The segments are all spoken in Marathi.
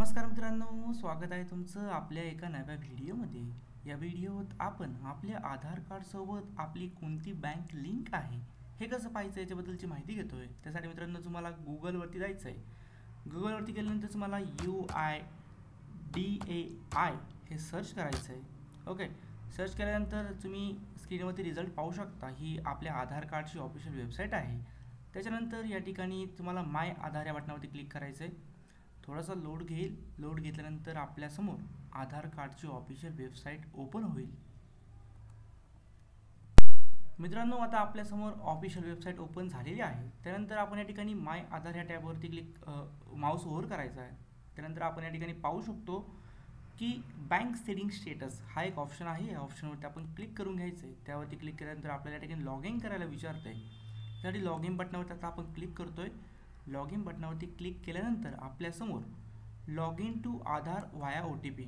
नमस्कार मित्रांनो, स्वागत आहे तुमचं आपल्या एका नव्या व्हिडिओमध्ये। या व्हिडिओत आपण आपल्या आधार कार्ड सोबत आपली कोणती बँक लिंक आहे हे कसं पाहायचं याच्याबद्दलची माहिती घेतोय। त्यासाठी मित्रांनो तुम्हाला गुगलवरती जायचं आहे। गुगलवरती गेल्यानंतर तुम्हाला UIDAI हे सर्च करायचं आहे। ओके, सर्च केल्यानंतर तुम्ही स्क्रीनवरती रिझल्ट पाहू शकता। ही आपल्या आधार कार्डची ऑफिशियल वेबसाईट आहे। त्याच्यानंतर या ठिकाणी तुम्हाला माय आधार या बटनावरती क्लिक करायचं आहे। थोडासा लोड घेईल। लोड घेतल्यानंतर आपल्यासमोर आधार कार्डची ऑफिशियल वेबसाईट ओपन होईल। मित्रांनो, आता आपल्यासमोर ऑफिशियल वेबसाईट ओपन झालेली आहे। त्यानंतर आपण या ठिकाणी माय आधार या टॅबवरती माऊस ओव्हर करायचा आहे। त्यानंतर आपण या ठिकाणी पाहू शकतो की बँक सेटिंग स्टेटस हा एक ऑप्शन आहे। या ऑप्शनवरती आपण क्लिक करून घ्यायचं आहे। त्यावरती क्लिक केल्यानंतर आपल्याला या ठिकाणी लॉग इन करायला विचारतं आहे। त्यासाठी लॉग इन बटनावरती आता आपण क्लिक करतोय। लॉग इन बटनावरती क्लिक केल्यानंतर आपल्यासमोर लॉग इन टू आधार वाया OTP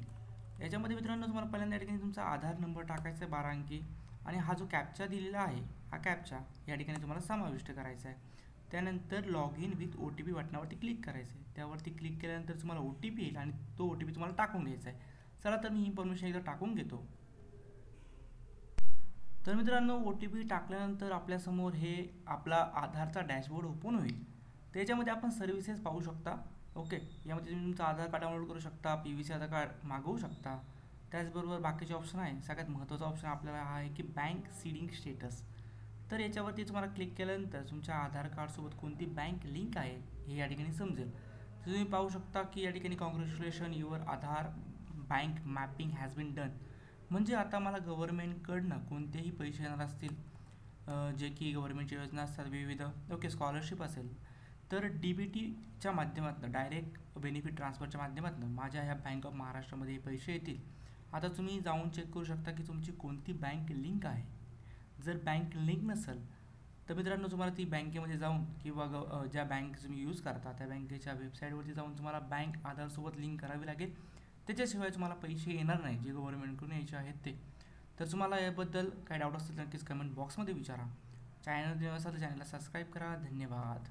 याच्यामध्ये मित्रांनो तुम्हाला पहिल्यांदा या ठिकाणी तुमचा आधार नंबर टाकायचा आहे 12 अंकी, आणि हा जो कॅप्चा दिलेला आहे हा कॅप्चा या ठिकाणी तुम्हाला समाविष्ट करायचा आहे। त्यानंतर लॉग इन विथ OTP बटनावरती क्लिक करायचं आहे। त्यावरती क्लिक केल्यानंतर तुम्हाला OTP येईल आणि तो OTP तुम्हाला टाकून घ्यायचा आहे। चला तर मी इन्फॉर्मेशन एकदा टाकून घेतो। तर मित्रांनो, OTP टाकल्यानंतर आपल्यासमोर हे आपला आधारचा डॅशबोर्ड ओपन होईल। त्याच्यामध्ये आपण सर्व्हिसेस पाहू शकता। ओके, यामध्ये तुम्ही तुमचं आधार कार्ड डाउनलोड करू शकता, PVC आधार कार्ड मागवू शकता। त्याचबरोबर बाकीचे ऑप्शन आहे। सगळ्यात महत्त्वाचा ऑप्शन आपल्याला हा आहे की बँक सीडिंग स्टेटस। तर याच्यावरती तुम्हाला क्लिक केल्यानंतर तुमच्या आधार कार्डसोबत कोणती बँक लिंक आहे हे या ठिकाणी समजेल। तर तुम्ही पाहू शकता की या ठिकाणी congratulation your Aadhaar bank mapping has been done, म्हणजे आता मला गव्हर्नमेंटकडनं कोणतेही पैसे येणार असतील, जे की गव्हर्नमेंटच्या योजना असतात विविध, ओके, स्कॉलरशिप असेल, तर DBTच्या माध्यमातून डायरेक्ट बेनिफिट ट्रान्सफरच्या माध्यमातून माझ्या ह्या बँक ऑफ महाराष्ट्रामध्ये हे पैसे येतील। आता तुम्ही जाऊन चेक करू शकता की तुमची कोणती बँक लिंक आहे। जर बँक लिंक नसेल तर मित्रांनो तुम्हाला ती बँकेमध्ये जाऊन किंवा ज्या बँक तुम्ही यूज करता त्या बँकेच्या वेबसाईटवरती जाऊन तुम्हाला बँक आधारसोबत लिंक करावी लागेल। त्याच्याशिवाय तुम्हाला पैसे येणार नाही जे गव्हर्नमेंटकडून यायचे आहेत ते। तर तुम्हाला याबद्दल काही डाऊट असतील तर नक्कीच कमेंट बॉक्समध्ये विचारा। चॅनल नवीन असाल तर चॅनलला सबस्क्राईब करा। धन्यवाद।